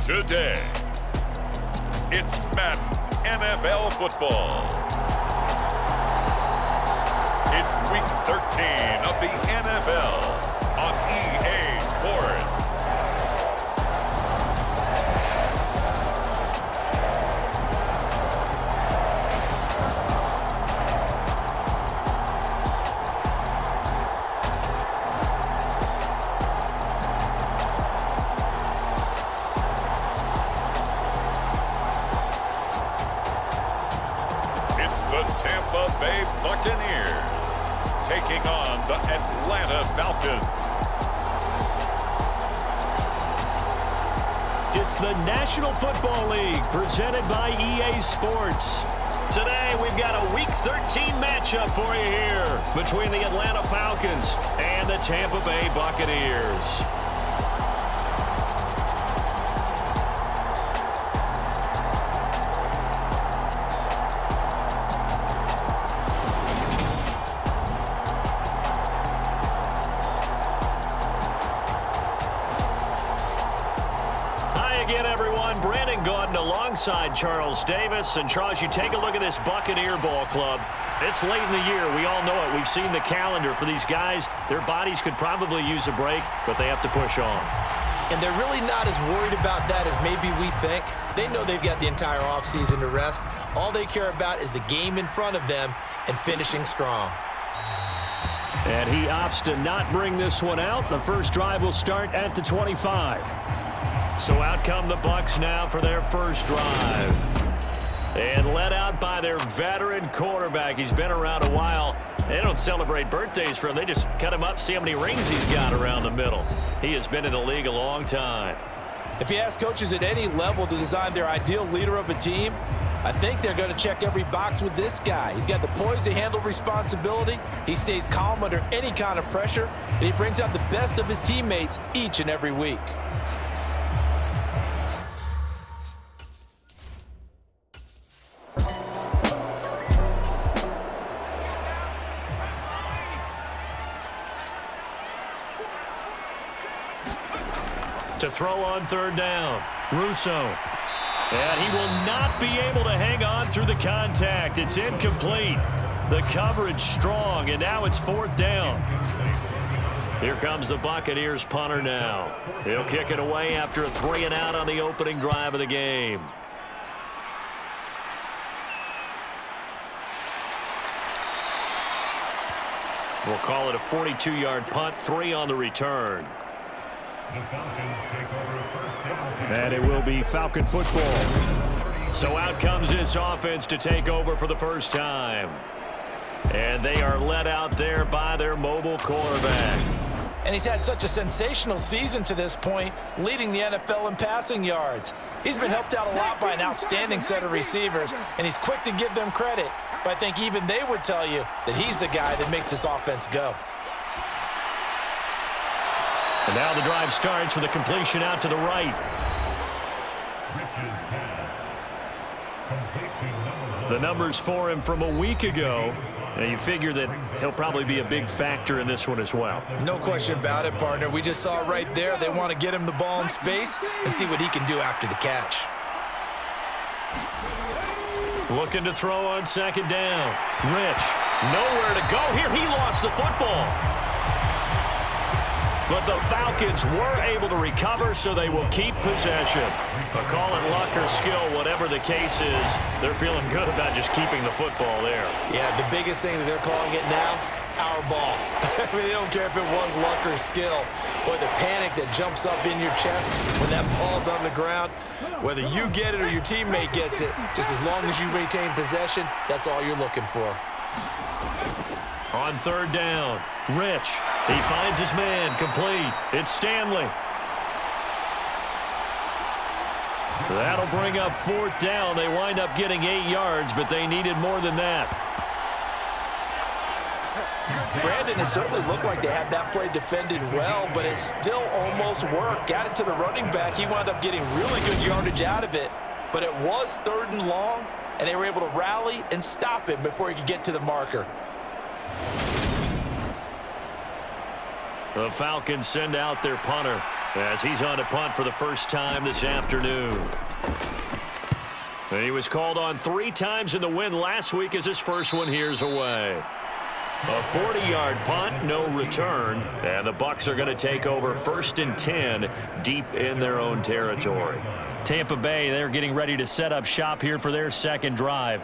today. It's Madden NFL football. It's week 13 of the NFL on EA Sports. Tampa Bay Bucaneers taking on the Atlanta Falcons. It's the National Football League presented by EA Sports. Today we've got a Week 13 matchup for you here between the Atlanta Falcons and the Tampa Bay Buccaneers. Again, everyone, Brandon Gaudin alongside Charles Davis. And Charles, you take a look at this Buccaneer ball club. It's late in the year. We all know it. We've seen the calendar for these guys. Their bodies could probably use a break, but they have to push on. And they're really not as worried about that as maybe we think. They know they've got the entire offseason to rest. All they care about is the game in front of them and finishing strong. And he opts to not bring this one out. The first drive will start at the 25. So out come the Bucs now for their first drive. And led out by their veteran quarterback. He's been around a while. They don't celebrate birthdays for him. They just cut him up, see how many rings he's got around the middle. He has been in the league a long time. If you ask coaches at any level to design their ideal leader of a team, I think they're going to check every box with this guy. He's got the poise to handle responsibility. He stays calm under any kind of pressure. And he brings out the best of his teammates each and every week. To throw on third down, Russo. And he will not be able to hang on through the contact. It's incomplete. The coverage strong, and now it's fourth down. Here comes the Buccaneers punter now. He'll kick it away after a 3-and-out on the opening drive of the game. We'll call it a 42-yard punt, 3 on the return. And it will be Falcon football. So out comes this offense to take over for the first time. And they are led out there by their mobile quarterback. And he's had such a sensational season to this point, leading the NFL in passing yards. He's been helped out a lot by an outstanding set of receivers, and he's quick to give them credit. But I think even they would tell you that he's the guy that makes this offense go. And now the drive starts with a completion out to the right. The numbers for him from a week ago. And you figure that he'll probably be a big factor in this one as well. No question about it, partner. We just saw right there they want to get him the ball in space and see what he can do after the catch. Looking to throw on second down. Rich, nowhere to go here. He lost the football. But the Falcons were able to recover, so they will keep possession. But call it luck or skill, whatever the case is, they're feeling good about just keeping the football there. Yeah, the biggest thing that they're calling it now, our ball. I mean, they don't care if it was luck or skill. But the panic that jumps up in your chest when that ball's on the ground, whether you get it or your teammate gets it, just as long as you maintain possession, that's all you're looking for. On third down, Rich. He finds his man, complete. It's Stanley. That'll bring up fourth down. They wind up getting 8 yards, but they needed more than that. Brandon, it certainly looked like they had that play defended well, but it still almost worked. Got it to the running back. He wound up getting really good yardage out of it, but it was 3rd and long, and they were able to rally and stop him before he could get to the marker. The Falcons send out their punter. as he's on to punt for the first time this afternoon. And he was called on 3 times in the win last week as his first one here's away. A 40-yard punt, no return, and the Bucs are going to take over 1st and 10 deep in their own territory. Tampa Bay, they're getting ready to set up shop here for their second drive.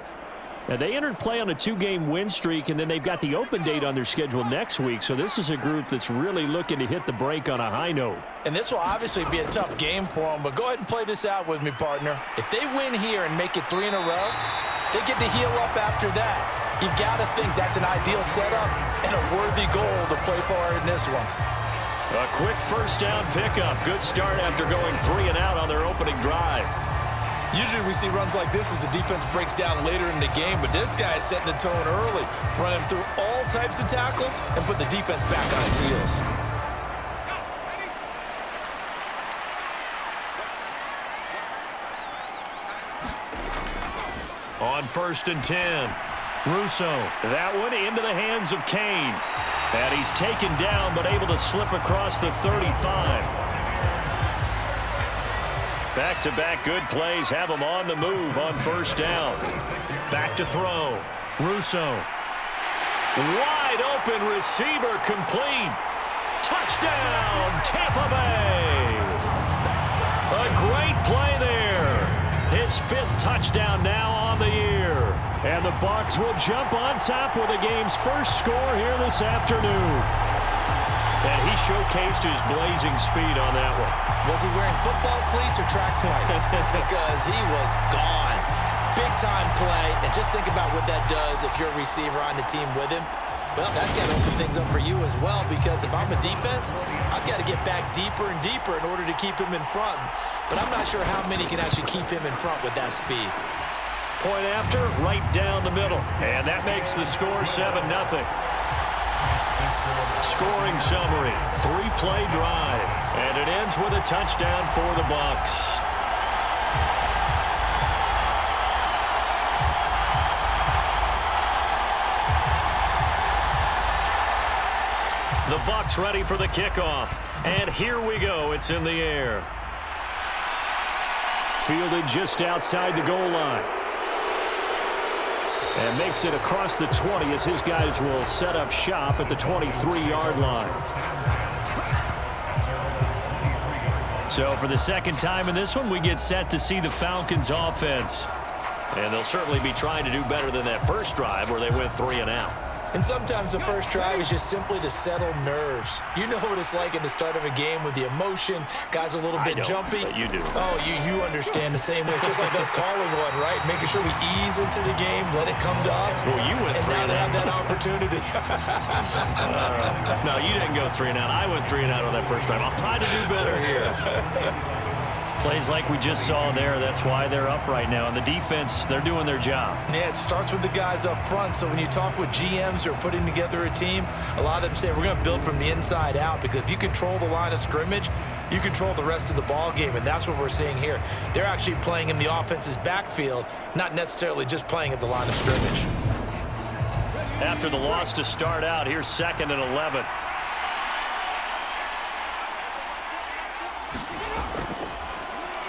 Now, they entered play on a 2-game win streak, and then they've got the open date on their schedule next week, so this is a group that's really looking to hit the break on a high note. And this will obviously be a tough game for them, but go ahead and play this out with me, partner. If they win here and make it 3 in a row, they get to heal up after that. You've got to think that's an ideal setup and a worthy goal to play for in this one. A quick first down pickup. Good start after going 3 and out on their opening drive. Usually we see runs like this as the defense breaks down later in the game, but this guy is setting the tone early, running through all types of tackles and put the defense back on its heels. On 1st and 10, Russo. That one into the hands of Kane. And he's taken down but able to slip across the 35. Back-to-back good plays have him on the move on 1st down. Back to throw. Russo. Wide open receiver complete. Touchdown, Tampa Bay. A great play there. His 5th touchdown now on the year. And the Bucs will jump on top with the game's first score here this afternoon. And he showcased his blazing speed on that one. Was he wearing football cleats or track spikes? Because he was gone. Big-time play. And just think about what that does if you're a receiver on the team with him. Well, that's got to open things up for you as well, because if I'm a defense, I've got to get back deeper and deeper in order to keep him in front. But I'm not sure how many can actually keep him in front with that speed. Point after, right down the middle. And that makes the score 7-0. Scoring summary, 3-play drive. And it ends with a touchdown for the Bucs. The Bucs ready for the kickoff. And here we go. It's in the air. Fielded just outside the goal line. And makes it across the 20 as his guys will set up shop at the 23-yard line. So for the second time in this one, we get set to see the Falcons offense. And they'll certainly be trying to do better than that first drive where they went 3 and out. And sometimes the first drive is just simply to settle nerves. You know what it's like at the start of a game with the emotion. Guys a little bit jumpy. But you do. Oh, you understand the same way. It's just like us calling one, right? Making sure we ease into the game, let it come to us. Well, you went 3 and now and they out. have that opportunity. No, you didn't go 3 and out. I went 3 and out on that first drive. I'll try to do better here. Plays like we just saw there, that's why they're up right now. And the defense, they're doing their job. Yeah, it starts with the guys up front. So when you talk with GMs who are putting together a team, a lot of them say we're going to build from the inside out, because if you control the line of scrimmage, you control the rest of the ball game, and that's what we're seeing here. They're actually playing in the offense's backfield, not necessarily just playing at the line of scrimmage. After the loss to start out, here's 2nd and 11.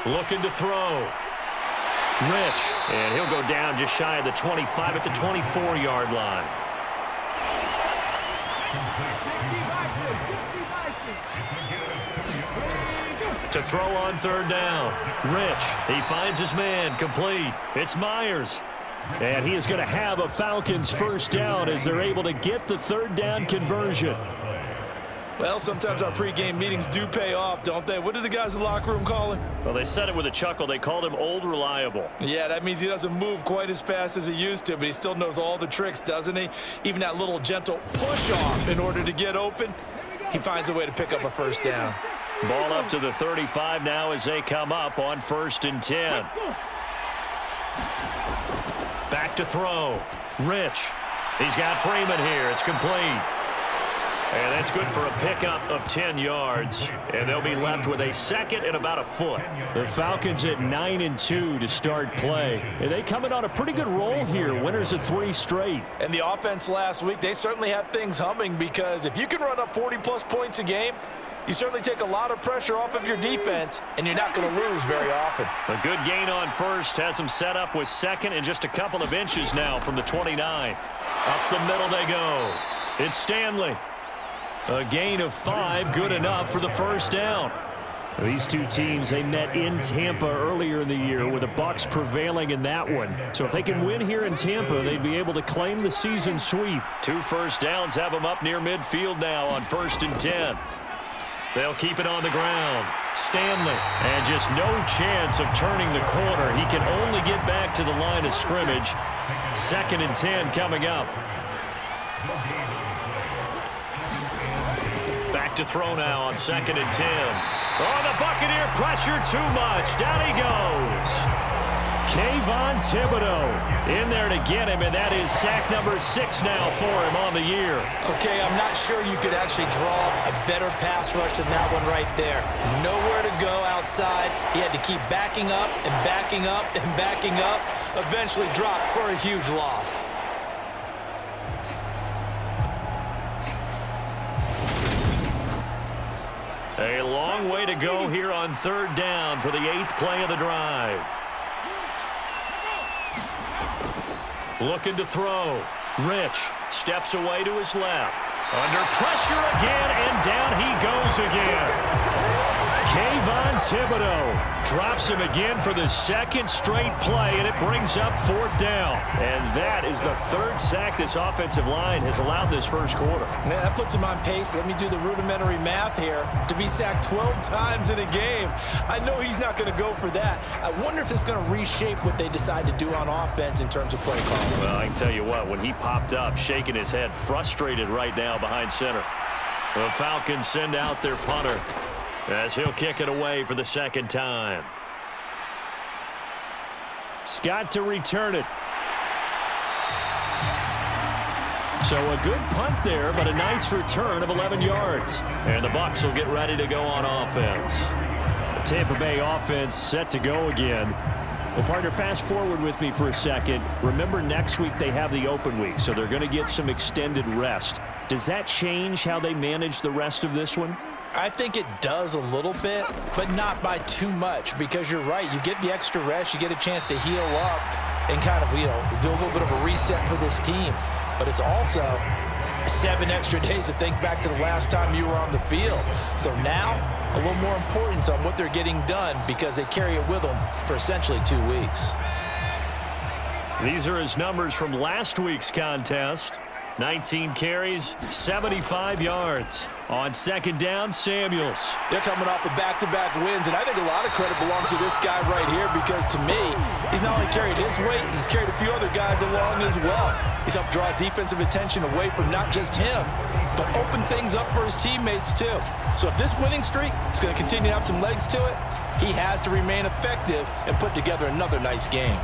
Looking to throw. Rich. And he'll go down just shy of the 25 at the 24-yard line. To throw on 3rd down. Rich. He finds his man. Complete. It's Myers. And he is going to have a Falcons first down as they're able to get the 3rd down conversion. Well, sometimes our pregame meetings do pay off, don't they? What do the guys in the locker room call him? Well, they said it with a chuckle. They called him Old Reliable. Yeah, that means he doesn't move quite as fast as he used to, but he still knows all the tricks, doesn't he? Even that little gentle push-off in order to get open, he finds a way to pick up a first down. Ball up to the 35 now as they come up on 1st and 10. Back to throw. Rich. He's got Freeman here. It's complete. And that's good for a pickup of 10 yards. And they'll be left with a 2nd and about a foot. The Falcons at 9-2 to start play. And they coming on a pretty good roll here. Winners of 3 straight. And the offense last week, they certainly had things humming, because if you can run up 40-plus points a game, You certainly take a lot of pressure off of your defense, and you're not going to lose very often. A good gain on first has them set up with second and just a couple of inches now from the 29. Up the middle they go. It's Stanley. A gain of 5, good enough for the first down. These two teams, they met in Tampa earlier in the year with the Bucs prevailing in that one. So if they can win here in Tampa, they'd be able to claim the season sweep. 2 first downs have them up near midfield now on 1st and 10. They'll keep it on the ground. Stanley, and just no chance of turning the corner. He can only get back to the line of scrimmage. 2nd and 10 coming up. Back to throw now on 2nd and 10. Oh, the Buccaneer pressure too much. Down he goes. Kayvon Thibodeau in there to get him, and that is sack number 6 now for him on the year. Okay, I'm not sure you could actually draw a better pass rush than that one right there. Nowhere to go outside. He had to keep backing up and backing up and backing up. Eventually dropped for a huge loss. A long way to go here on 3rd down for the 8th play of the drive. Looking to throw. Rich steps away to his left. Under pressure again, and down he goes again. Kayvon Thibodeau drops him again for the 2nd straight play, and it brings up 4th down. And that is the 3rd sack this offensive line has allowed this first quarter. Man, that puts him on pace. Let me do the rudimentary math here. To be sacked 12 times in a game, I know he's not going to go for that. I wonder if it's going to reshape what they decide to do on offense in terms of play calling. Well, I can tell you what, when he popped up, shaking his head, frustrated right now behind center. The Falcons send out their punter as he'll kick it away for the 2nd time. Scott to return it. So a good punt there, but a nice return of 11 yards. And the Bucs will get ready to go on offense. The Tampa Bay offense set to go again. Well, partner, fast forward with me for a second. Remember, next week they have the open week, so they're going to get some extended rest. Does that change how they manage the rest of this one? I think it does a little bit, but not by too much, because you're right. You get the extra rest. You get a chance to heal up and kind of, do a little bit of a reset for this team. But it's also 7 extra days to think back to the last time you were on the field. So now, a little more importance on what they're getting done because they carry it with them for essentially 2 weeks. These are his numbers from last week's contest. 19 carries, 75 yards. On 2nd down, Samuels. They're coming off of back-to-back wins, and I think a lot of credit belongs to this guy right here because, to me, he's not only carried his weight, he's carried a few other guys along as well. He's helped draw defensive attention away from not just him, but open things up for his teammates, too. So if this winning streak is going to continue to have some legs to it, he has to remain effective and put together another nice game.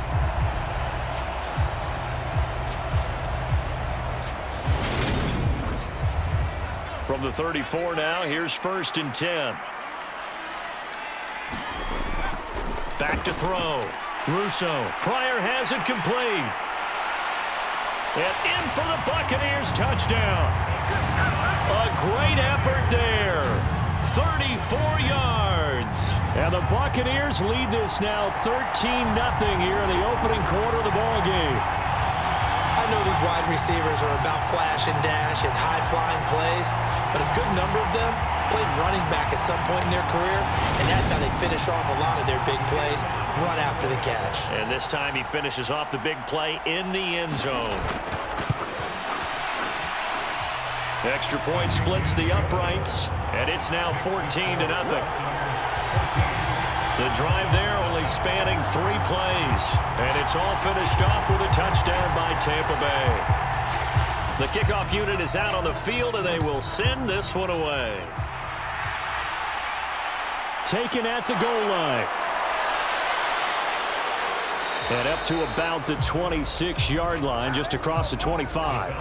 From the 34 now, here's 1st and 10. Back to throw. Russo. Pryor has it complete. And in for the Buccaneers touchdown. A great effort there. 34 yards. And the Buccaneers lead this now 13-0 here in the opening quarter of the ball game. I know these wide receivers are about flash and dash and high-flying plays, but a good number of them played running back at some point in their career, and that's how they finish off a lot of their big plays, run after the catch. And this time he finishes off the big play in the end zone. Extra point splits the uprights, and it's now 14-0. The drive there only spanning 3 plays, and it's all finished off with a touchdown by Tampa Bay. The kickoff unit is out on the field, and they will send this one away. Taken at the goal line. And up to about the 26-yard line, just across the 25.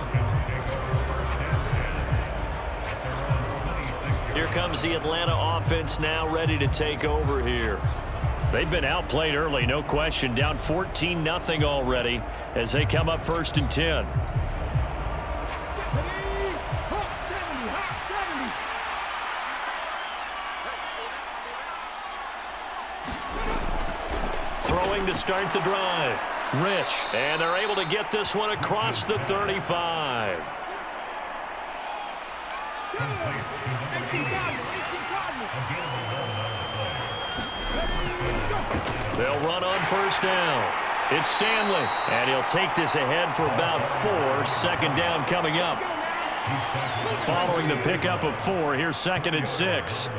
Here comes the Atlanta offense now ready to take over here. They've been outplayed early, no question. Down 14-0 already as they come up 1st and 10. Throwing to start the drive. Rich. And they're able to get this one across the 35. They'll run on first down. It's Stanley. And he'll take this ahead for about 4. Second down coming up. Following the pickup of 4, here's 2nd and 6.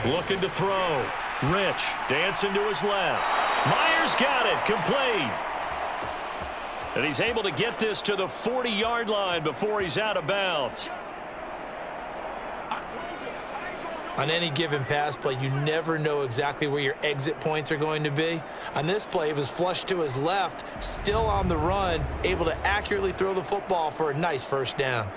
Looking to throw. Rich dancing to his left. Myers got it. Complete. And he's able to get this to the 40-yard line before he's out of bounds. On any given pass play, you never know exactly where your exit points are going to be. On this play, it was flushed to his left, still on the run, able to accurately throw the football for a nice first down.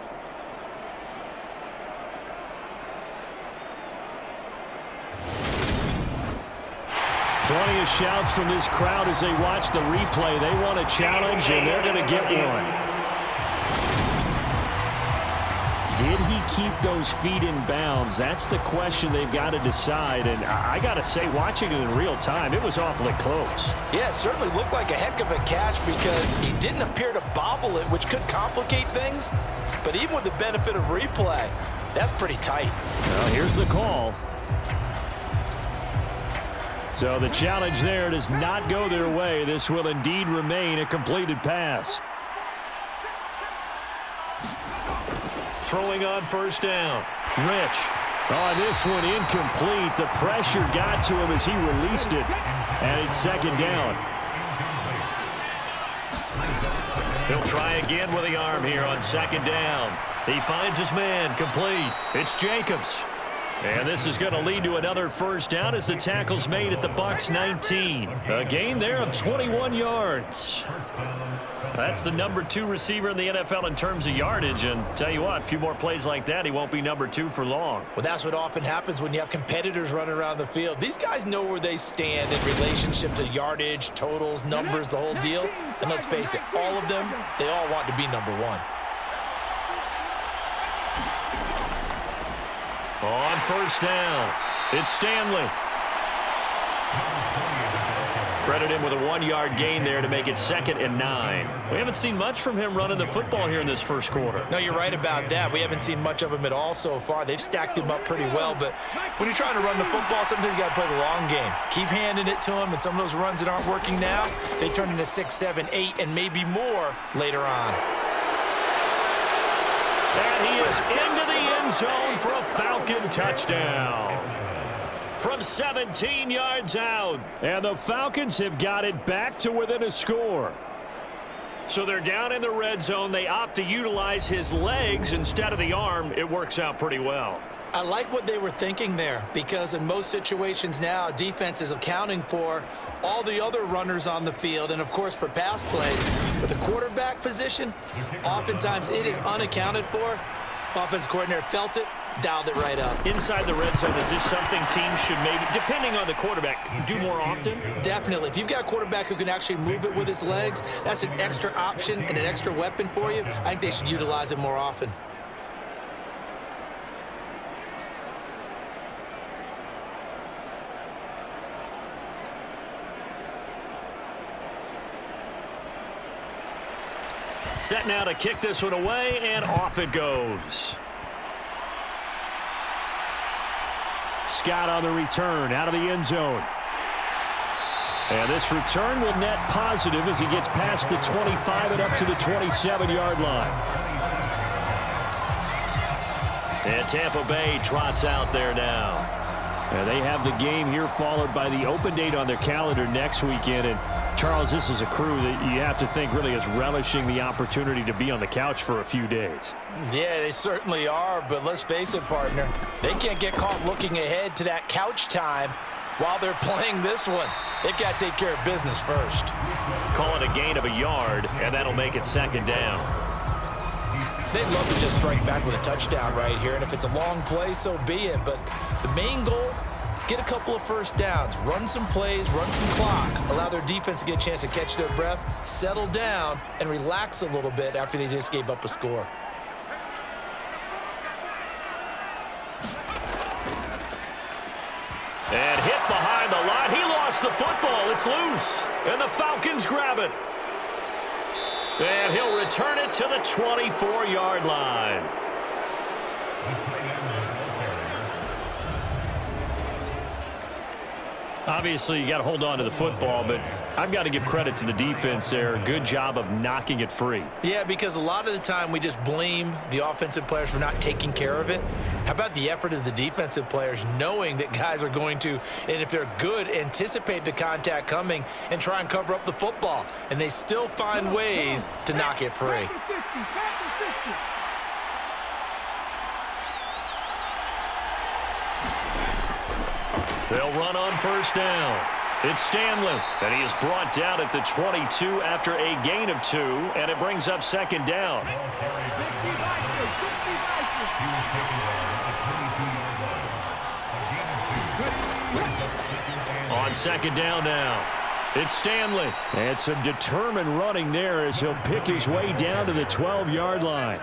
Plenty of shouts from this crowd as they watch the replay. They want a challenge, and they're going to get one. Did he keep those feet in bounds? That's the question they've got to decide. And I got to say, watching it in real time, it was awfully close. Yeah, it certainly looked like a heck of a catch because he didn't appear to bobble it, which could complicate things. But even with the benefit of replay, that's pretty tight. Well, here's the call. So the challenge there does not go their way. This will indeed remain a completed pass. Throwing on first down. Rich. Oh, this one incomplete. The pressure got to him as he released it. And it's 2nd down. He'll try again with the arm here on 2nd down. He finds his man. Complete. It's Jacobs. And this is going to lead to another first down as the tackle's made at the Bucs 19. A gain there of 21 yards. That's the number 2 receiver in the NFL in terms of yardage. And tell you what, a few more plays like that, he won't be number 2 for long. Well, that's what often happens when you have competitors running around the field. These guys know where they stand in relationship to yardage, totals, numbers, the whole deal. And let's face it, all of them, they all want to be number 1. On first down, it's Stanley. Credit him with a 1-yard gain there to make it 2nd and 9. We haven't seen much from him running the football here in this first quarter. No, you're right about that. We haven't seen much of him at all so far. They've stacked him up pretty well, but when you're trying to run the football, sometimes you got to play the long game. Keep handing it to him, and some of those runs that aren't working now, they turn into 6, 7, 8, and maybe more later on. And he is into the end zone for a Falcon touchdown. From 17 yards out. And the Falcons have got it back to within a score. So they're down in the red zone. They opt to utilize his legs instead of the arm. It works out pretty well. I like what they were thinking there because in most situations now, defense is accounting for all the other runners on the field and, of course, for pass plays. But the quarterback position, oftentimes it is unaccounted for. Offense coordinator felt it, dialed it right up. Inside the red zone, is this something teams should maybe, depending on the quarterback, do more often? Definitely. If you've got a quarterback who can actually move it with his legs, that's an extra option and an extra weapon for you. I think they should utilize it more often. Set now to kick this one away, and off it goes. Scott on the return, out of the end zone. And this return will net positive as he gets past the 25 and up to the 27-yard line. And Tampa Bay trots out there now. And they have the game here followed by the open date on their calendar next weekend. And Charles, this is a crew that you have to think really is relishing the opportunity to be on the couch for a few days. Yeah, they certainly are, but let's face it, partner. They can't get caught looking ahead to that couch time while they're playing this one. They've got to take care of business first. Call it a gain of a yard, and that'll make it 2nd down. They'd love to just strike back with a touchdown right here, and if it's a long play, so be it. But the main goal, get a couple of first downs, run some plays, run some clock, allow their defense to get a chance to catch their breath, settle down, and relax a little bit after they just gave up a score. And hit behind the line. He lost the football. It's loose. And the Falcons grab it. And he'll return it to the 24-yard line. Obviously, you got to hold on to the football, but I've got to give credit to the defense there. Good job of knocking it free. Yeah, because a lot of the time we just blame the offensive players for not taking care of it. How about the effort of the defensive players knowing that guys are going to, and if they're good, anticipate the contact coming and try and cover up the football. And they still find ways to knock it free. They'll run on first down. It's Stanley, and he is brought down at the 22 after a gain of 2, and it brings up second down. On second down now, it's Stanley. And some determined running there as he'll pick his way down to the 12-yard line.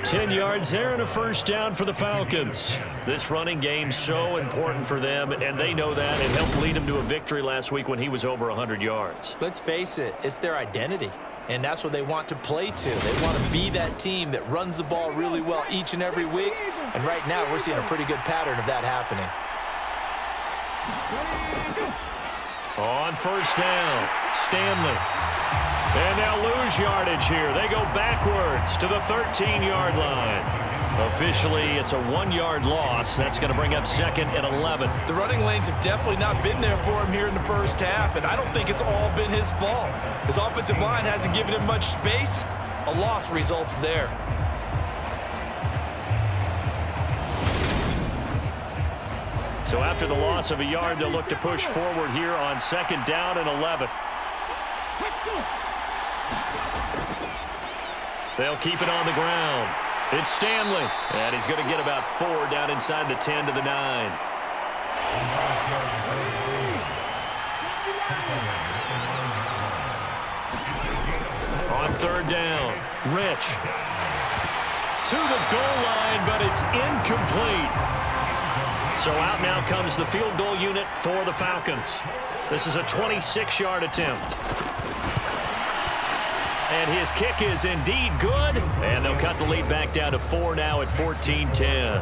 10 yards there and a first down for the Falcons. This running game so important for them, and they know that. It helped lead them to a victory last week when he was over 100 yards. Let's face it, it's their identity, and that's what they want to play to. They want to be that team that runs the ball really well each and every week, and right now we're seeing a pretty good pattern of that happening. On first down, Stanley. And they'll lose yardage here. They go backwards to the 13-yard line. Officially, it's a 1-yard loss. That's going to bring up second and 11. The running lanes have definitely not been there for him here in the first half, and I don't think it's all been his fault. His offensive line hasn't given him much space. A loss results there. So after the loss of a yard, they'll look to push forward here on second down and 11. They'll keep it on the ground. It's Stanley, and he's going to get about 4 down inside the 10 to the 9. On third down, Rich. To the goal line, but it's incomplete. So out now comes the field goal unit for the Falcons. This is a 26-yard attempt. And his kick is indeed good. And they'll cut the lead back down to 4 now at 14-10.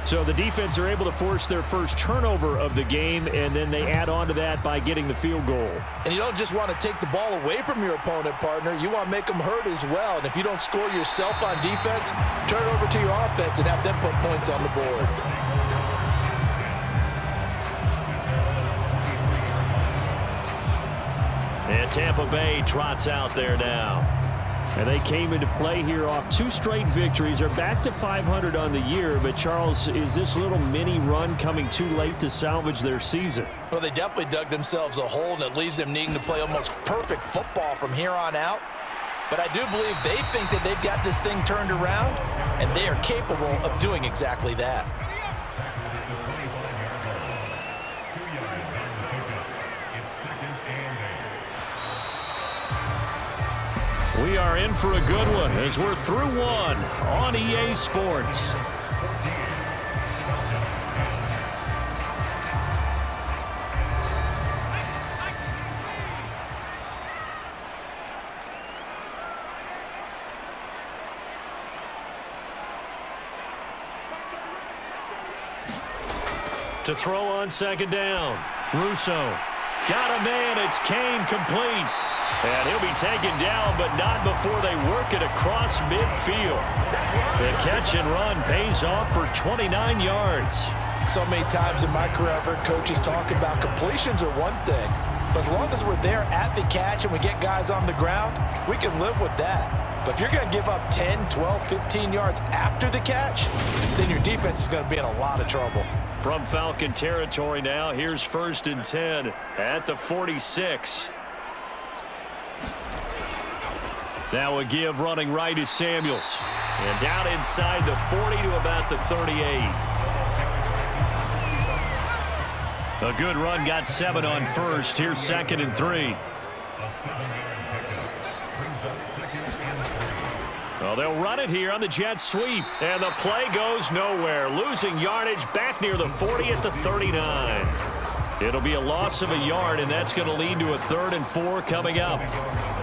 So the defense are able to force their first turnover of the game, and then they add on to that by getting the field goal. And you don't just want to take the ball away from your opponent, partner. You want to make them hurt as well. And if you don't score yourself on defense, turn it over to your offense and have them put points on the board. And Tampa Bay trots out there now. And they came into play here off 2 straight victories. They're back to 500 on the year. But, Charles, is this little mini run coming too late to salvage their season? Well, they definitely dug themselves a hole, and it leaves them needing to play almost perfect football from here on out. But I do believe they think that they've got this thing turned around, and they are capable of doing exactly that. We are in for a good one as we're through one on EA Sports. To throw on second down, Russo. Got a man, it's Kane, complete. And he'll be taken down, but not before they work it across midfield. The catch and run pays off for 29 yards. So many times in my career, I've heard coaches talk about completions are one thing, but as long as we're there at the catch and we get guys on the ground, we can live with that. But if you're going to give up 10, 12, 15 yards after the catch, then your defense is going to be in a lot of trouble. From Falcon territory now, here's 1st and 10 at the 46. That would give running right is Samuels. And down inside the 40 to about the 38. A good run, got 7 on first. Here's 2nd and 3. Well, they'll run it here on the jet sweep. And the play goes nowhere. Losing yardage back near the 40 at the 39. It'll be a loss of a yard, and that's going to lead to a 3rd and 4 coming up.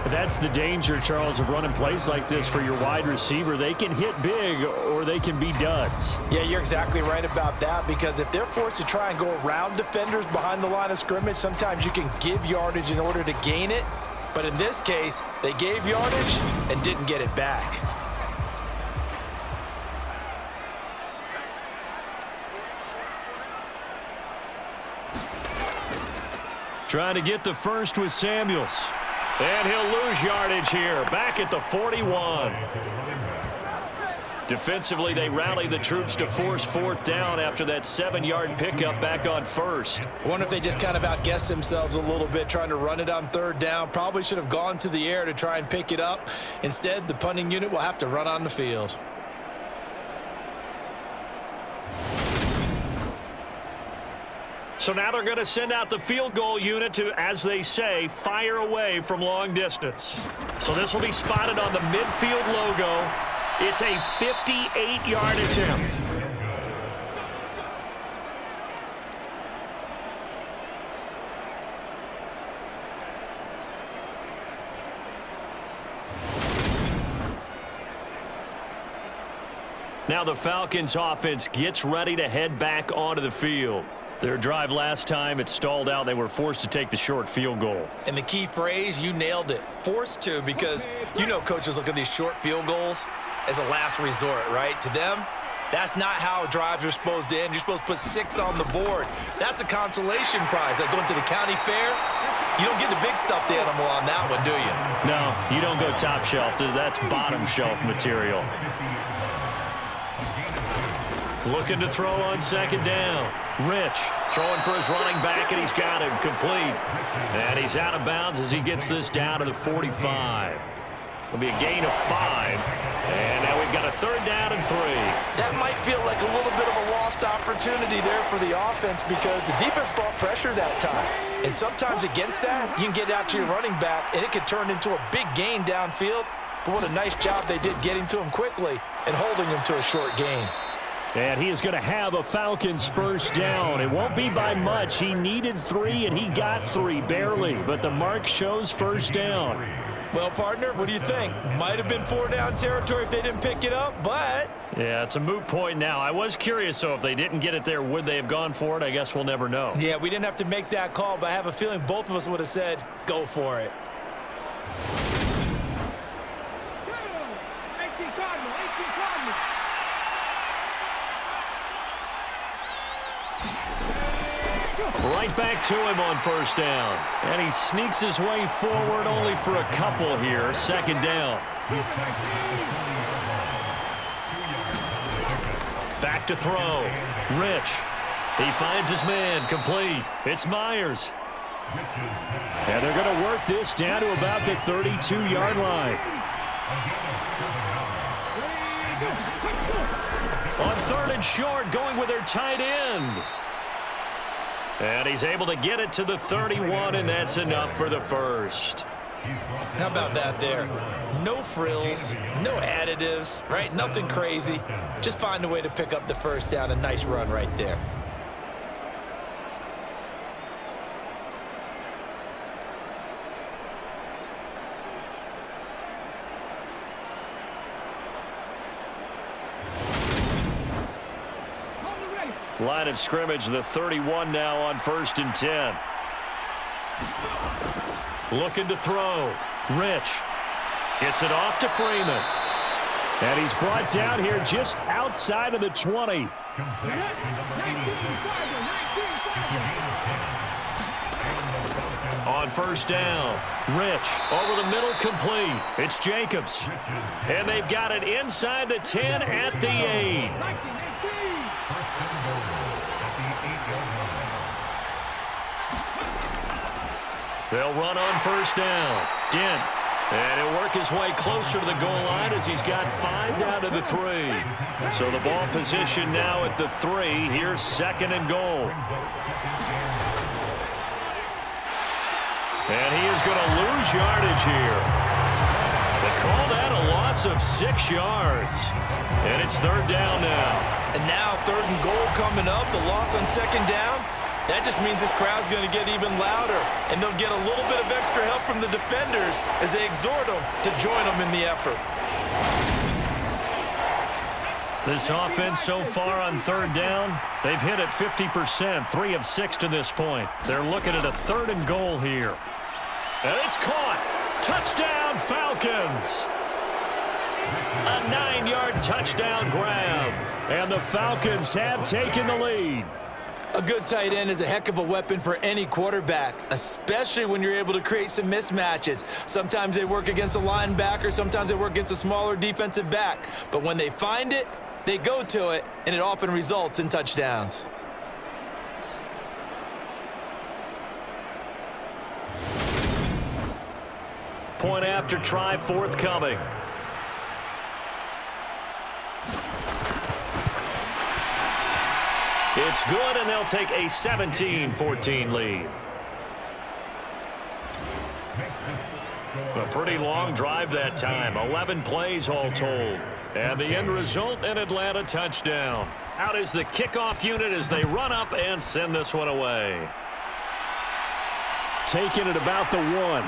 That's the danger, Charles, of running plays like this for your wide receiver. They can hit big or they can be duds. Yeah, you're exactly right about that, because if they're forced to try and go around defenders behind the line of scrimmage, sometimes you can give yardage in order to gain it. But in this case, they gave yardage and didn't get it back. Trying to get the first with Samuels. And he'll lose yardage here, back at the 41. Defensively, they rally the troops to force 4th down after that 7-yard pickup back on 1st. I wonder if they just kind of outguessed themselves a little bit trying to run it on 3rd down. Probably should have gone to the air to try and pick it up. Instead, the punting unit will have to run on the field. So now they're going to send out the field goal unit to, as they say, fire away from long distance. So this will be spotted on the midfield logo. It's a 58-yard attempt. Now the Falcons offense gets ready to head back onto the field. Their drive last time, it stalled out. They were forced to take the short field goal. And the key phrase, you nailed it, forced to, because you know coaches look at these short field goals as a last resort, right? To them, that's not how drives are supposed to end. You're supposed to put 6 on the board. That's a consolation prize. Like going to the county fair, you don't get the big stuffed animal on that one, do you? No, you don't go top shelf. That's bottom shelf material. Looking to throw on 2nd down. Rich throwing for his running back, and he's got him complete. And he's out of bounds as he gets this down to the 45. It'll be a gain of 5. And now we've got a 3rd down and 3. That might feel like a little bit of a lost opportunity there for the offense, because the defense brought pressure that time. And sometimes against that, you can get out to your running back, and it could turn into a big gain downfield. But what a nice job they did getting to him quickly and holding him to a short gain. And he is going to have a Falcons 1st down. It won't be by much. He needed 3, and he got 3, barely. But the mark shows 1st down. Well, partner, what do you think? Might have been 4-down territory if they didn't pick it up, but... Yeah, it's a moot point now. I was curious, so if they didn't get it there, would they have gone for it? I guess we'll never know. Yeah, we didn't have to make that call, but I have a feeling both of us would have said, go for it. Right back to him on 1st down. And he sneaks his way forward only for a couple here. 2nd down. Back to throw. Rich. He finds his man. Complete. It's Myers. And they're going to work this down to about the 32-yard line. On 3rd and short, going with their tight end. And he's able to get it to the 31, and that's enough for the 1st. How about that there? No frills, no additives, right? Nothing crazy. Just find a way to pick up the 1st down. A nice run right there. Line of scrimmage, the 31 now on 1st and 10. Looking to throw. Rich gets it off to Freeman. And he's brought down here just outside of the 20. On 1st down, Rich over the middle, complete. It's Jacobs. And they've got it inside the 10 at the 8. They'll run on 1st down. Dent. And he'll work his way closer to the goal line as he's got 5 down to the 3. So the ball position now at the 3. Here's 2nd and goal. And he is going to lose yardage here. They call that a loss loss of 6 yards. And it's third down now. And now 3rd and goal coming up. The loss on 2nd down. That just means this crowd's going to get even louder. And they'll get a little bit of extra help from the defenders as they exhort them to join them in the effort. This offense so far on 3rd down, they've hit it 50%, 3 of 6 to this point. They're looking at a 3rd and goal here. And it's caught. Touchdown, Falcons. A 9-yard touchdown grab. And the Falcons have taken the lead. A good tight end is a heck of a weapon for any quarterback, especially when you're able to create some mismatches. Sometimes they work against a linebacker, sometimes they work against a smaller defensive back. But when they find it, they go to it, and it often results in touchdowns. Point after try forthcoming. It's good, and they'll take a 17-14 lead. A pretty long drive that time. 11 plays all told. And the end result, an Atlanta touchdown. Out is the kickoff unit as they run up and send this one away. Taking it about the 1.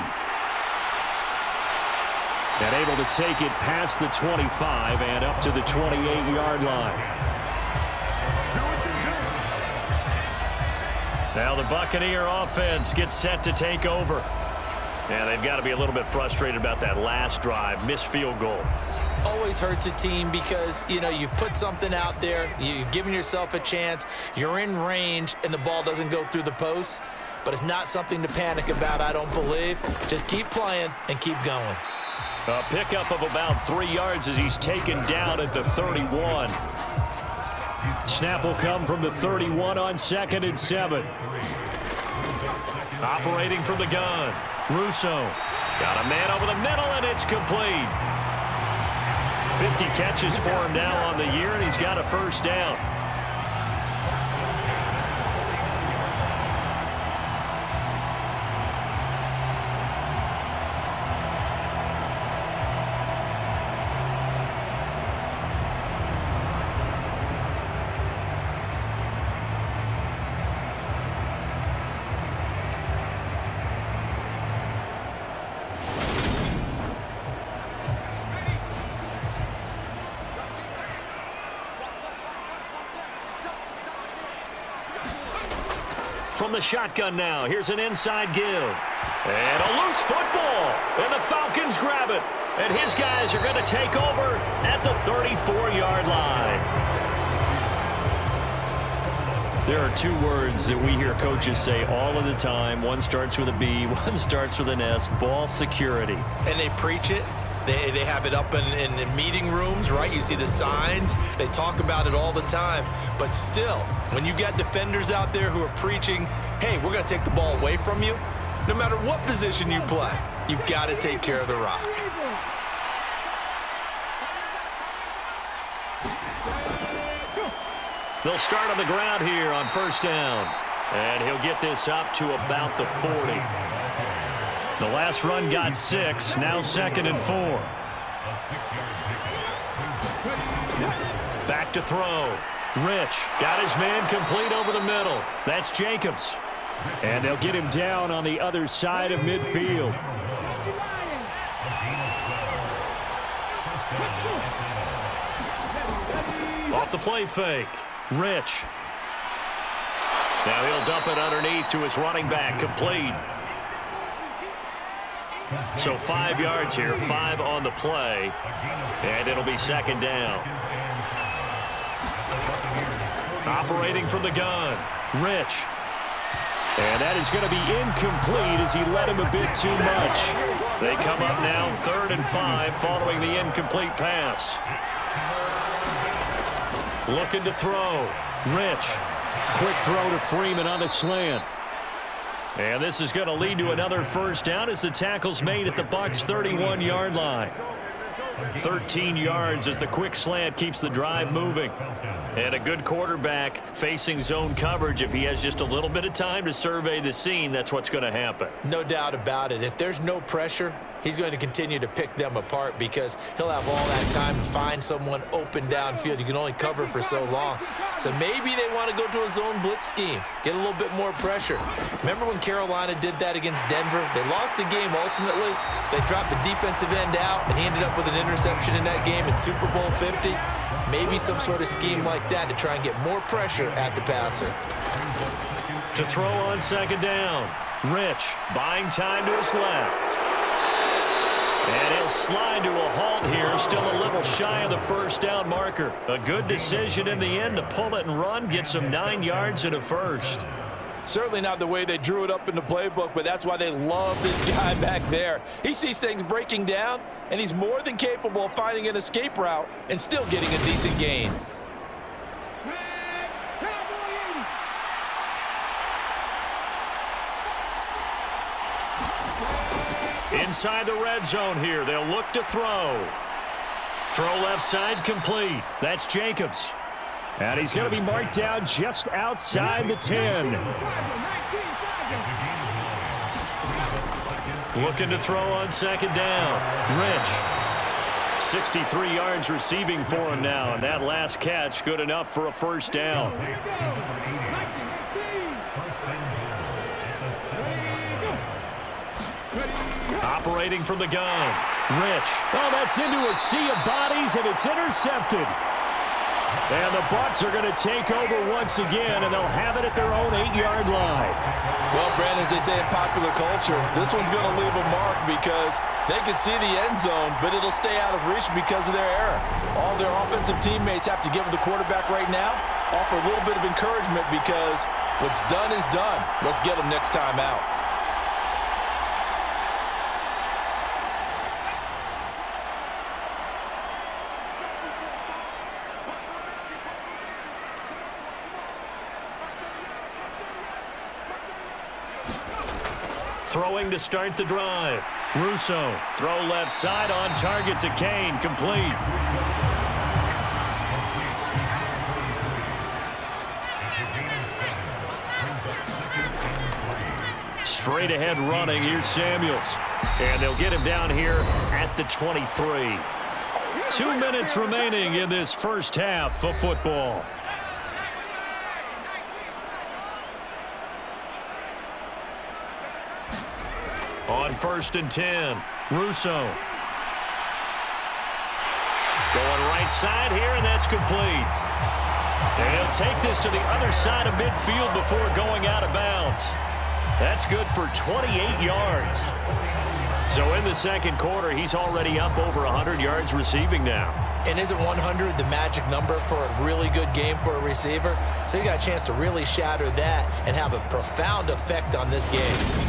And able to take it past the 25 and up to the 28-yard line. Now the Buccaneer offense gets set to take over. And they've got to be a little bit frustrated about that last drive, missed field goal. Always hurts a team because, you know, you've put something out there, you've given yourself a chance, you're in range, and the ball doesn't go through the posts. But it's not something to panic about, I don't believe. Just keep playing and keep going. A pickup of about 3 yards as he's taken down at the 31. Snap will come from the 31 on 2nd and 7. Operating from the gun. Russo. Got a man over the middle, and it's complete. 50 catches for him now on the year, and he's got a first down. From the shotgun now, here's an inside give. And a loose football. And the Falcons grab it. And his guys are going to take over at the 34-yard line. There are 2 words that we hear coaches say all of the time. One starts with a B, one starts with an S. Ball security. And they preach it. They have it up in meeting rooms, right? You see the signs. They talk about it all the time. But still, when you got defenders out there who are preaching, hey, we're going to take the ball away from you, no matter what position you play, you've got to take care of the rock. They'll start on the ground here on first down. And he'll get this up to about the 40. The last run got 6, now 2nd and 4. Back to throw. Rich got his man complete over the middle. That's Jacobs. And they'll get him down on the other side of midfield. Off the play fake. Rich. Now he'll dump it underneath to his running back, complete. So 5 yards here, 5 on the play, and it'll be 2nd down. Operating from the gun, Rich. And that is going to be incomplete as he led him a bit too much. They come up now 3rd and 5 following the incomplete pass. Looking to throw, Rich. Quick throw to Freeman on the slant. And this is going to lead to another first down as the tackle's made at the Bucs' 31-yard line. 13 yards as the quick slant keeps the drive moving. And a good quarterback facing zone coverage. If he has just a little bit of time to survey the scene, that's what's going to happen. No doubt about it. If there's no pressure, he's going to continue to pick them apart because he'll have all that time to find someone open downfield. You can only cover for so long. So maybe they want to go to a zone blitz scheme, get a little bit more pressure. Remember when Carolina did that against Denver? They lost the game ultimately. They dropped the defensive end out, and he ended up with an interception in that game in Super Bowl 50. Maybe some sort of scheme like that to try and get more pressure at the passer. To throw on second down, Rich buying time to his left. And he'll slide to a halt here, still a little shy of the first down marker. A good decision in the end to pull it and run, gets him 9 yards and a first. Certainly not the way they drew it up in the playbook, but that's why they love this guy back there. He sees things breaking down, and he's more than capable of finding an escape route and still getting a decent gain. Inside the red zone here, they'll look to throw. Throw left side complete. That's Jacobs. And he's going to be marked down just outside the 10. Looking to throw on second down. Rich. 63 yards receiving for him now, and that last catch good enough for a first down. Operating from the gun. Rich. Oh, that's into a sea of bodies, and it's intercepted. And the Bucs are going to take over once again, and they'll have it at their own 8-yard line. Well, Brandon, as they say in popular culture, this one's going to leave a mark because they can see the end zone, but it'll stay out of reach because of their error. All their offensive teammates have to give the quarterback right now, offer a little bit of encouragement because what's done is done. Let's get them next time out. Throwing to start the drive. Russo. Throw left side on target to Kane. Complete. Straight ahead running. Here's Samuels. And they'll get him down here at the 23. 2 minutes remaining in this first half of football. On 1st and 10, Russo. Going right side here, and that's complete. And he'll take this to the other side of midfield before going out of bounds. That's good for 28 yards. So in the second quarter, he's already up over 100 yards receiving now. And isn't 100 the magic number for a really good game for a receiver? So you got a chance to really shatter that and have a profound effect on this game.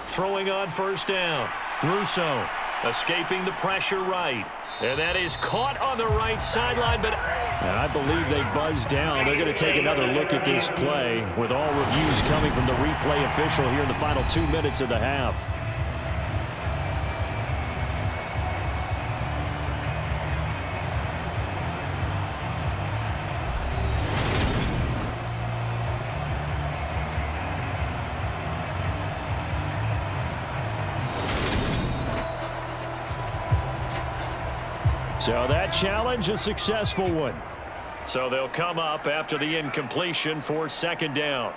Throwing on first down. Russo escaping the pressure right. And that is caught on the right sideline, but I believe they buzzed down. They're going to take another look at this play with all reviews coming from the replay official here in the final 2 minutes of the half. So that challenge, a successful one. So they'll come up after the incompletion for second down.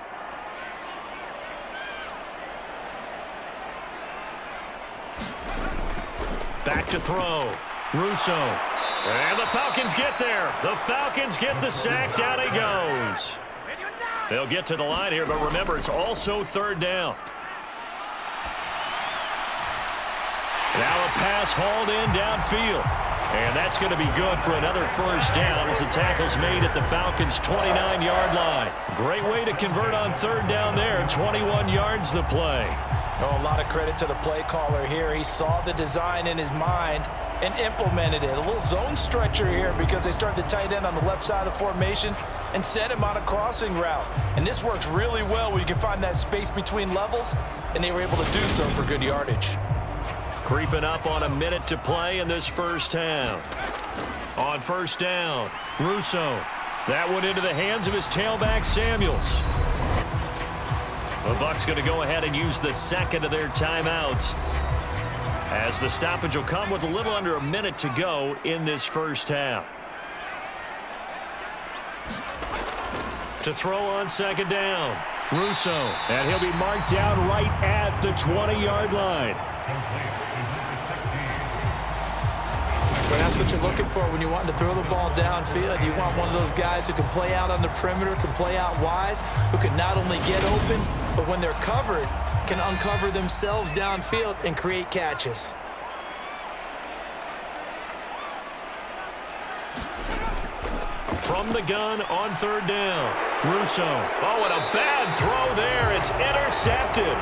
Back to throw. Russo. And the Falcons get there. The Falcons get the sack. Down he goes. They'll get to the line here, but remember, it's also third down. Now a pass hauled in downfield. And that's going to be good for another first down as the tackle's made at the Falcons' 29-yard line. Great way to convert on third down there. 21 yards the play. Oh, a lot of credit to the play caller here. He saw the design in his mind and implemented it. A little zone stretcher here because they started the tight end on the left side of the formation and sent him on a crossing route. And this works really well when you can find that space between levels, and they were able to do so for good yardage. Creeping up on a minute to play in this first half. On first down, Russo. That one into the hands of his tailback, Samuels. The Bucs going to go ahead and use the second of their timeouts, as the stoppage will come with a little under a minute to go in this first half. To throw on second down, Russo. And he'll be marked down right at the 20-yard line. But that's what you're looking for when you want to throw the ball downfield. You want one of those guys who can play out on the perimeter, can play out wide, who can not only get open, but when they're covered, can uncover themselves downfield and create catches. From the gun on third down, Russo. Oh, and a bad throw there. It's intercepted.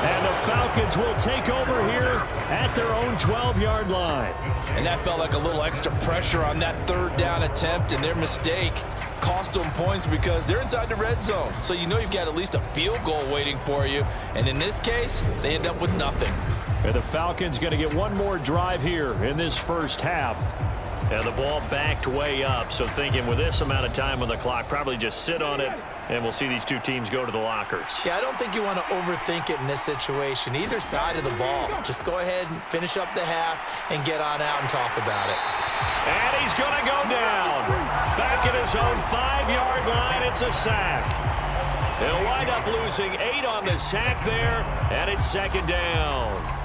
And the Falcons will take over here at their own 12-yard line. And that felt like a little extra pressure on that third down attempt, and their mistake cost them points because they're inside the red zone. So you know you've got at least a field goal waiting for you. And in this case, they end up with nothing. And the Falcons going to get one more drive here in this first half. And the ball backed way up. So thinking with this amount of time on the clock, probably just sit on it, and we'll see these two teams go to the lockers. Yeah, I don't think you want to overthink it in this situation. Either side of the ball. Just go ahead and finish up the half and get on out and talk about it. And he's going to go down. Back at his own 5-yard line, it's a sack. He'll wind up losing 8 on the sack there, and it's second down.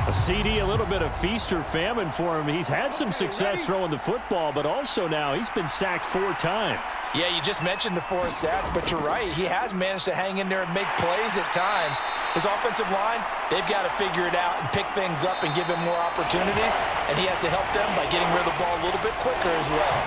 A CD, a little bit of feast or famine for him. He's had some success throwing the football, but also now he's been sacked 4 times. Yeah, you just mentioned the 4 sacks, but you're right. He has managed to hang in there and make plays at times. His offensive line, they've got to figure it out and pick things up and give him more opportunities, and he has to help them by getting rid of the ball a little bit quicker as well.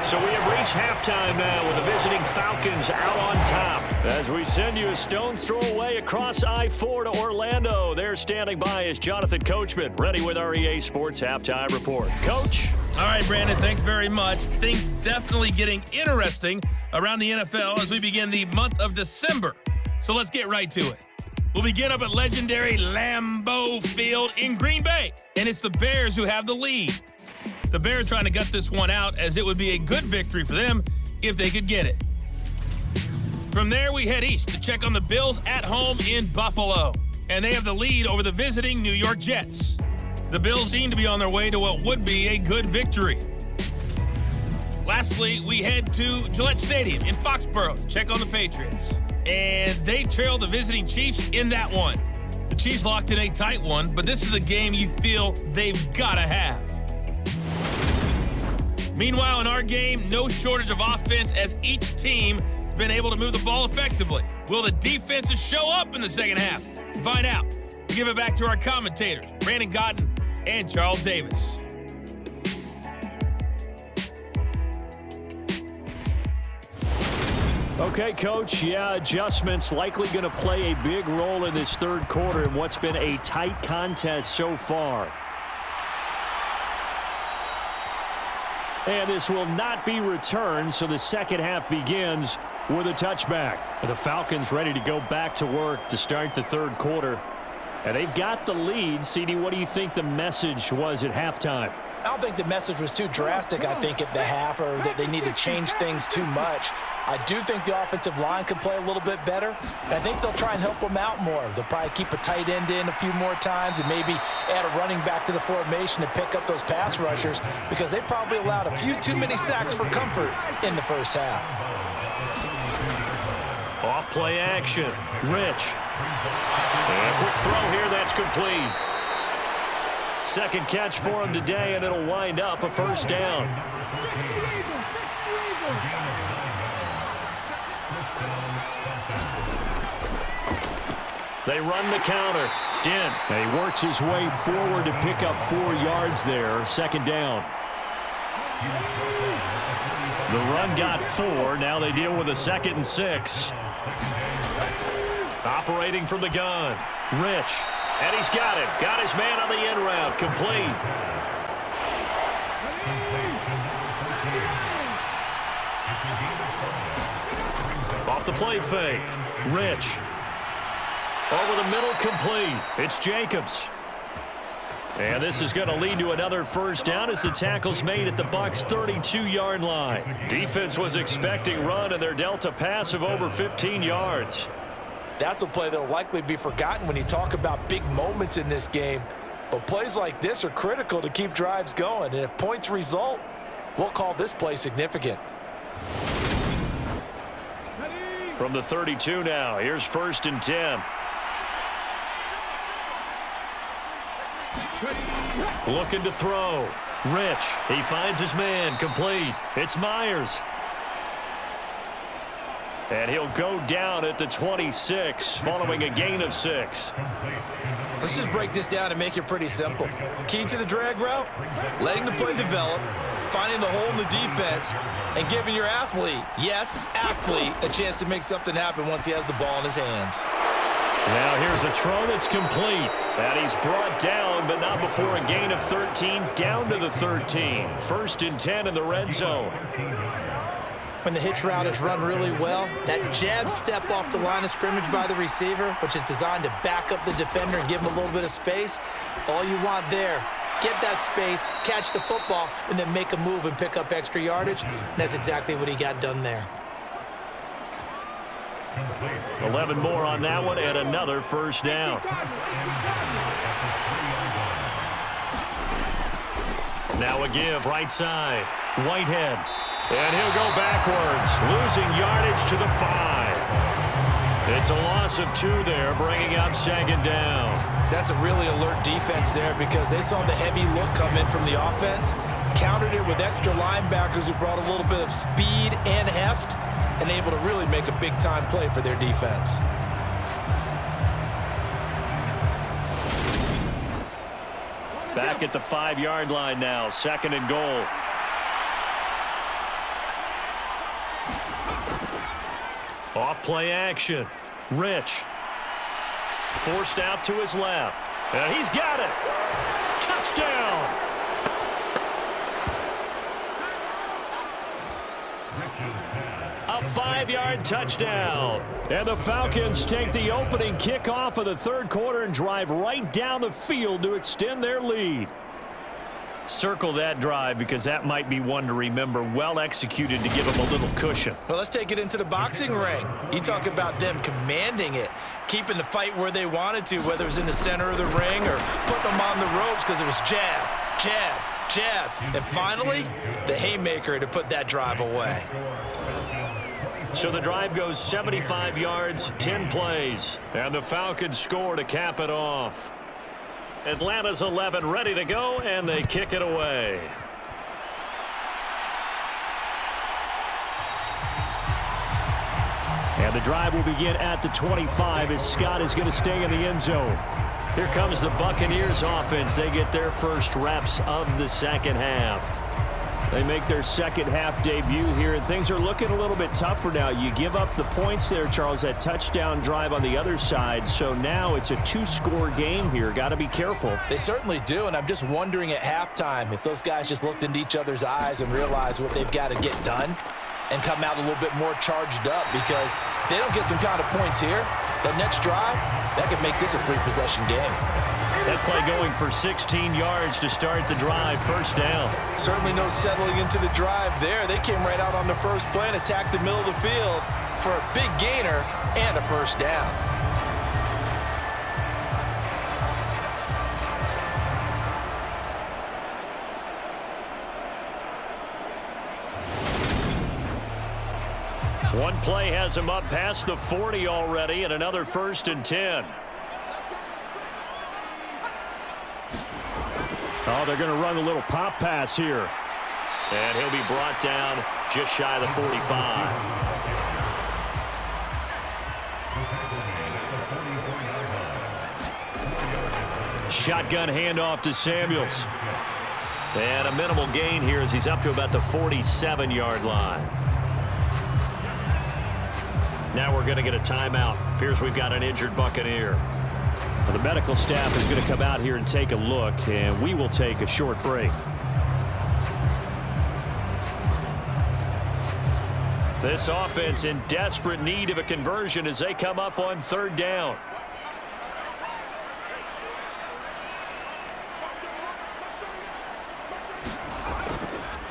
So we have reached halftime now with the visiting Falcons out on top. As we send you a stone's throw away across I-4 to Orlando. There standing by is Jonathan Coachman, ready with our EA Sports Halftime Report. Coach? All right, Brandon, thanks very much. Things definitely getting interesting around the NFL as we begin the month of December. So let's get right to it. We'll begin up at legendary Lambeau Field in Green Bay, and it's the Bears who have the lead. The Bears trying to gut this one out, as it would be a good victory for them if they could get it. From there, we head east to check on the Bills at home in Buffalo, and they have the lead over the visiting New York Jets. The Bills seem to be on their way to what would be a good victory. Lastly, we head to Gillette Stadium in Foxborough to check on the Patriots, and they trail the visiting Chiefs in that one. The Chiefs locked in a tight one, but this is a game you feel they've got to have. Meanwhile, in our game, no shortage of offense as each team has been able to move the ball effectively. Will the defenses show up in the second half? To find out, we give it back to our commentators, Brandon Godden and Charles Davis. Okay, Coach. Yeah, adjustments likely going to play a big role in this third quarter in what's been a tight contest so far. And this will not be returned, so the second half begins with a touchback. The Falcons ready to go back to work to start the third quarter. And they've got the lead. CD, what do you think the message was at halftime? I don't think the message was too drastic, I think, at the half, or that they need to change things too much. I do think the offensive line could play a little bit better, and I think they'll try and help them out more. They'll probably keep a tight end in a few more times and maybe add a running back to the formation to pick up those pass rushers, because they probably allowed a few too many sacks for comfort in the first half. Off play action. Rich. And a quick throw here, that's complete. Second catch for him today, and it'll wind up a first down. They run the counter. Dent. And he works his way forward to pick up 4 yards there. Second down. The run got 4. Now they deal with a 2nd and 6. Operating from the gun. Rich. And he's got it. Got his man on the end route. Complete. Off the play fake. Rich. Over the middle, complete. It's Jacobs. And this is going to lead to another first down as the tackle's made at the Bucs' 32-yard line. Defense was expecting run, and they're dealt a pass of over 15 yards. That's a play that will likely be forgotten when you talk about big moments in this game. But plays like this are critical to keep drives going. And if points result, we'll call this play significant. From the 32 now, here's 1st and 10. Looking to throw. Rich. He finds his man. Complete. It's Myers. And he'll go down at the 26 following a gain of 6. Let's just break this down and make it pretty simple. Key to the drag route, letting the play develop, finding the hole in the defense, and giving your athlete, yes, athlete, a chance to make something happen once he has the ball in his hands. Now here's a throw that's complete. And he's brought down, but not before a gain of 13, down to the 13. 1st and 10 in the red zone. When the hitch route is run really well, that jab step off the line of scrimmage by the receiver, which is designed to back up the defender and give him a little bit of space, all you want there, get that space, catch the football, and then make a move and pick up extra yardage. And that's exactly what he got done there. 11 more on that one and another first down. Now a give right side. Whitehead. And he'll go backwards, losing yardage to the 5. It's a loss of 2 there, bringing up 2nd down. That's a really alert defense there because they saw the heavy look come in from the offense, countered it with extra linebackers who brought a little bit of speed and heft, and able to really make a big-time play for their defense. Back at the 5-yard line now, 2nd and goal. Off play action. Rich. Forced out to his left. And he's got it. Touchdown. A 5-yard touchdown. And the Falcons take the opening kickoff of the 3rd quarter and drive right down the field to extend their lead. Circle that drive because that might be one to remember. Well executed to give them a little cushion. Well, let's take it into the boxing ring. You talk about them commanding it, keeping the fight where they wanted to, whether it was in the center of the ring or putting them on the ropes because it was jab, jab, jab. And finally, the haymaker to put that drive away. So the drive goes 75 yards, 10 plays, and the Falcons score to cap it off. Atlanta's 11 ready to go, and they kick it away. And the drive will begin at the 25 as Scott is going to stay in the end zone. Here comes the Buccaneers offense. They get their first reps of the 2nd half. They make their 2nd half debut here, and things are looking a little bit tougher now. You give up the points there, Charles, that touchdown drive on the other side. So now it's a 2-score game here. Got to be careful. They certainly do, and I'm just wondering at halftime if those guys just looked into each other's eyes and realized what they've got to get done and come out a little bit more charged up, because if they don't get some kind of points here, that next drive, that could make this a 3-possession game. That play going for 16 yards to start the drive. 1st down. Certainly no settling into the drive there. They came right out on the first play and attacked the middle of the field for a big gainer and a 1st down. One play has him up past the 40 already, and another 1st and 10. Oh, they're going to run a little pop pass here. And he'll be brought down just shy of the 45. Shotgun handoff to Samuels. And a minimal gain here as he's up to about the 47-yard line. Now we're going to get a timeout. Appears we've got an injured Buccaneer. Well, the medical staff is going to come out here and take a look, and we will take a short break. This offense in desperate need of a conversion as they come up on 3rd down.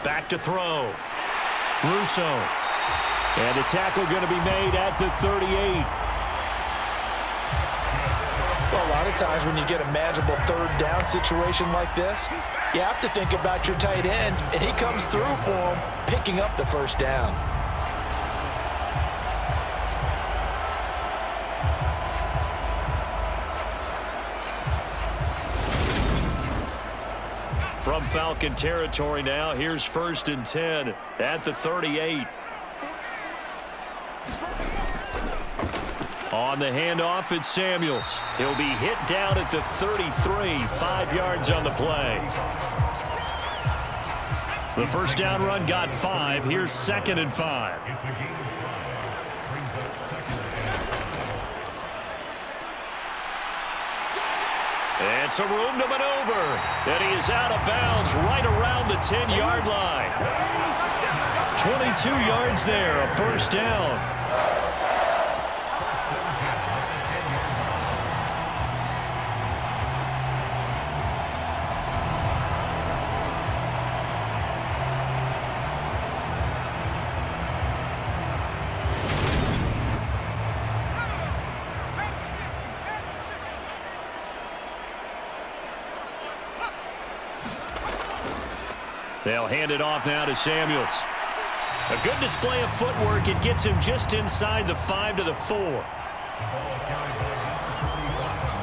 Back to throw. Russo. And the tackle going to be made at the 38. Well, a lot of times when you get a manageable third down situation like this, you have to think about your tight end, and he comes through for him, picking up the first down. From Falcon territory now, here's 1st and 10 at the 38. On the handoff, it's Samuels. He'll be hit down at the 33, 5 yards on the play. The first down run got 5. Here's 2nd and 5. And some room to maneuver. And he is out of bounds right around the 10-yard line. 22 yards there, a first down. They'll hand it off now to Samuels. A good display of footwork. It gets him just inside the 5 to the 4.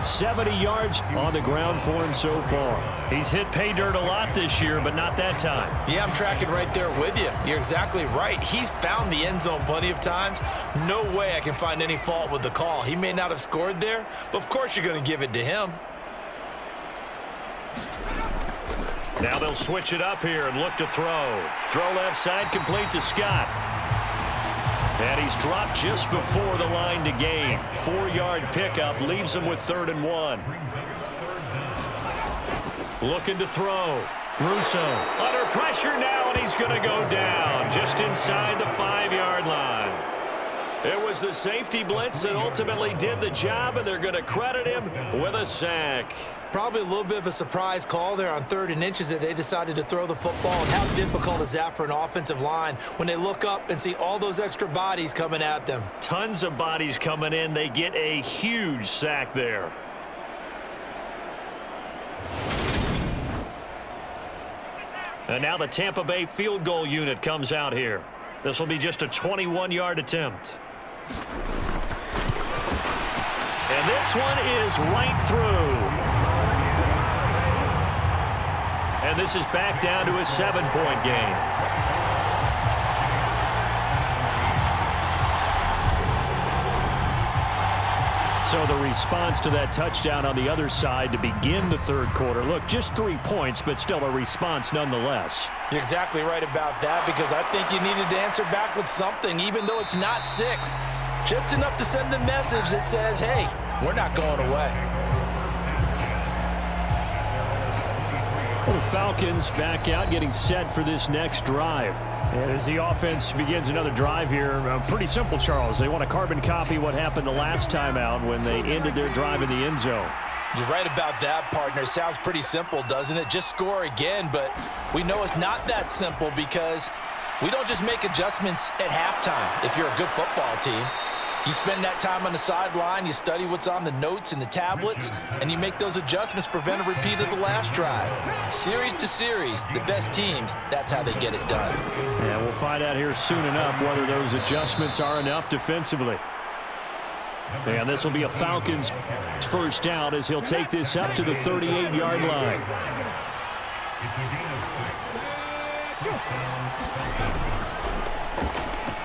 70 yards on the ground for him so far. He's hit pay dirt a lot this year, but not that time. Yeah, I'm tracking right there with you. You're exactly right. He's found the end zone plenty of times. No way I can find any fault with the call. He may not have scored there, but of course you're going to give it to him. Now they'll switch it up here and look to throw. Throw left side, complete to Scott. And he's dropped just before the line to gain. 4-yard pickup leaves him with 3rd and 1. Looking to throw. Russo under pressure now, and he's going to go down just inside the 5-yard line. It was the safety blitz that ultimately did the job, and they're going to credit him with a sack. Probably a little bit of a surprise call there on 3rd and inches that they decided to throw the football. And how difficult is that for an offensive line when they look up and see all those extra bodies coming at them? Tons of bodies coming in. They get a huge sack there. And now the Tampa Bay field goal unit comes out here. This will be just a 21-yard attempt. And this one is right through. And this is back down to a 7-point game. So the response to that touchdown on the other side to begin the 3rd quarter. Look, just 3 points, but still a response nonetheless. You're exactly right about that, because I think you needed to answer back with something, even though it's not 6. Just enough to send the message that says, hey, we're not going away. Well, the Falcons back out, getting set for this next drive. And as the offense begins another drive here, pretty simple, Charles. They want to carbon copy what happened the last time out when they ended their drive in the end zone. You're right about that, partner. Sounds pretty simple, doesn't it? Just score again, but we know it's not that simple because we don't just make adjustments at halftime if you're a good football team. You spend that time on the sideline, you study what's on the notes and the tablets, and you make those adjustments, prevent a repeat of the last drive. Series to series, the best teams, that's how they get it done. And we'll find out here soon enough whether those adjustments are enough defensively. And this will be a Falcons first down as he'll take this up to the 38-yard line.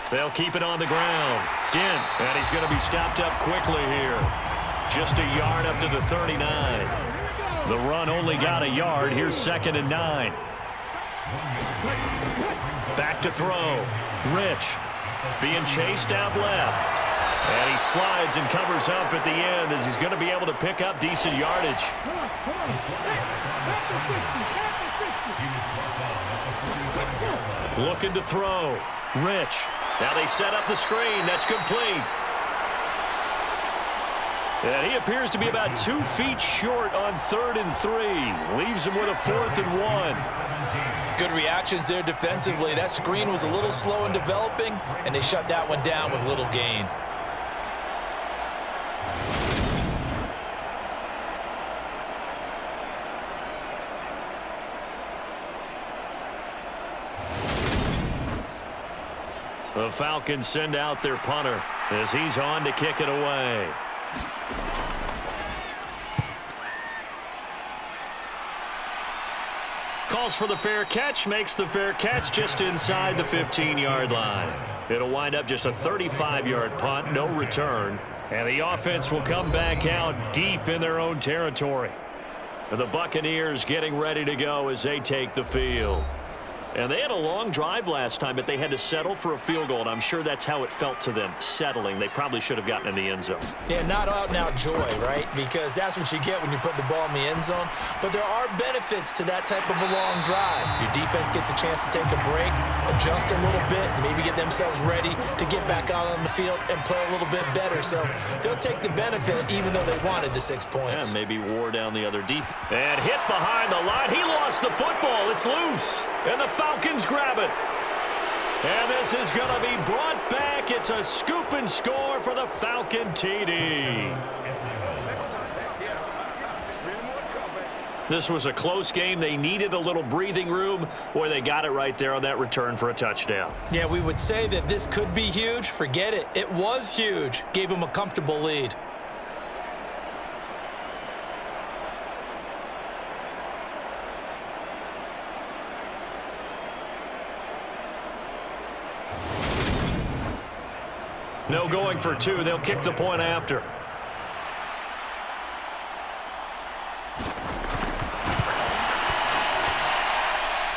They'll keep it on the ground. Dent, and he's going to be stopped up quickly here. Just a yard up to the 39. The run only got a yard. Here's 2nd and 9. Back to throw. Rich being chased out left. And he slides and covers up at the end as he's going to be able to pick up decent yardage. Looking to throw. Rich. Now they set up the screen. That's complete. And he appears to be about 2 feet short on 3rd and 3. Leaves him with a 4th and 1. Good reactions there defensively. That screen was a little slow in developing, and they shut that one down with little gain. The Falcons send out their punter as he's on to kick it away. Calls for the fair catch, makes the fair catch just inside the 15-yard line. It'll wind up just a 35-yard punt, no return, and the offense will come back out deep in their own territory. And the Buccaneers getting ready to go as they take the field. And they had a long drive last time, but they had to settle for a field goal, and I'm sure that's how it felt to them, settling. They probably should have gotten in the end zone. Yeah, not out-and-out joy, right? Because that's what you get when you put the ball in the end zone. But there are benefits to that type of a long drive. Your defense gets a chance to take a break, adjust a little bit, maybe get themselves ready to get back out on the field and play a little bit better. So they'll take the benefit even though they wanted the 6 points. And maybe wore down the other defense. And hit behind the line. He lost the football. It's loose. And the Falcons grab it. And this is going to be brought back. It's a scoop and score for the Falcon TD. This was a close game. They needed a little breathing room. Boy, they got it right there on that return for a touchdown. Yeah, we would say that this could be huge. Forget it. It was huge. Gave them a comfortable lead. No going for two. They'll kick the point after.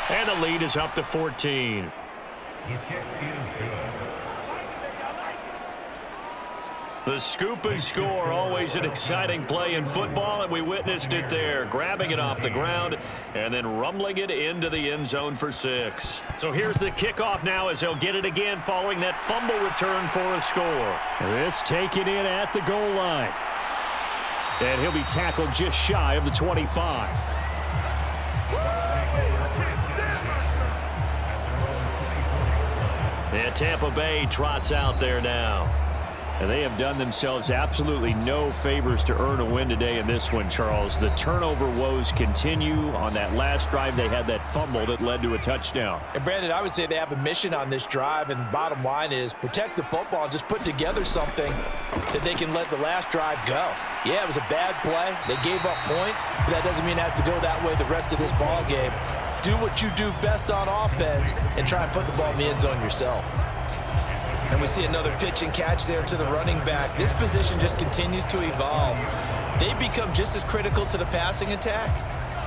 And the lead is up to 14. The scoop and score, always an exciting play in football, and we witnessed it there, grabbing it off the ground and then rumbling it into the end zone for 6. So here's the kickoff now as he'll get it again following that fumble return for a score. This taken in at the goal line. And he'll be tackled just shy of the 25. And Tampa Bay trots out there now. And they have done themselves absolutely no favors to earn a win today in this one, Charles. The turnover woes continue. On that last drive, they had that fumble that led to a touchdown. And, Brandon, I would say they have a mission on this drive, and the bottom line is protect the football and just put together something that they can let the last drive go. Yeah, it was a bad play. They gave up points, but that doesn't mean it has to go that way the rest of this ball game. Do what you do best on offense and try and put the ball in the end zone yourself. And we see another pitch and catch there to the running back. This position just continues to evolve. They become just as critical to the passing attack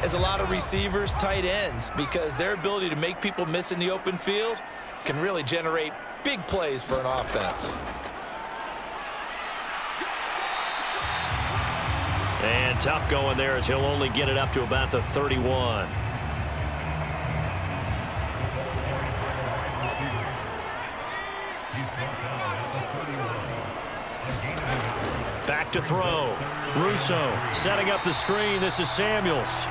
as a lot of receivers, tight ends, because their ability to make people miss in the open field can really generate big plays for an offense. And tough going there as he'll only get it up to about the 31. Back to throw. Russo setting up the screen. This is Samuels.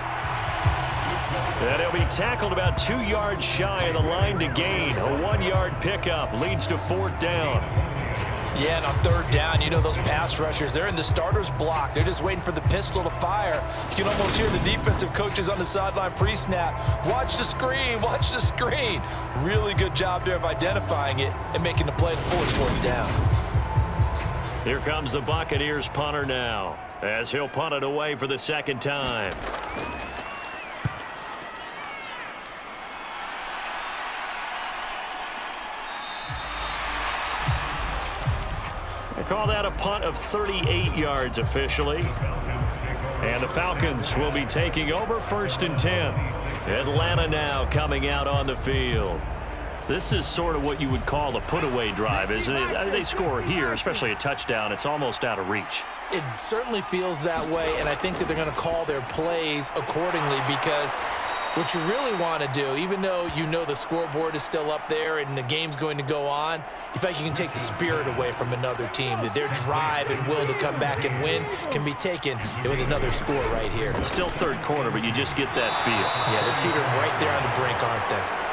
And he'll be tackled about 2 yards shy of the line to gain. A 1-yard pickup leads to 4th down. Yeah, and on 3rd down, you know those pass rushers, they're in the starter's block. They're just waiting for the pistol to fire. You can almost hear the defensive coaches on the sideline pre-snap. Watch the screen, watch the screen. Really good job there of identifying it and making the play to force 4th down. Here comes the Buccaneers punter now as he'll punt it away for the 2nd time. They call that a punt of 38 yards officially. And the Falcons will be taking over 1st and 10. Atlanta now coming out on the field. This is sort of what you would call a put-away drive, isn't it? They score here, especially a touchdown. It's almost out of reach. It certainly feels that way, and I think that they're going to call their plays accordingly because What you really want to do, even though you know the scoreboard is still up there and the game's going to go on, you feel like you can take the spirit away from another team, that their drive and will to come back and win can be taken with another score right here. Still third quarter, but you just get that feel. Yeah, they're teetering right there on the brink, aren't they?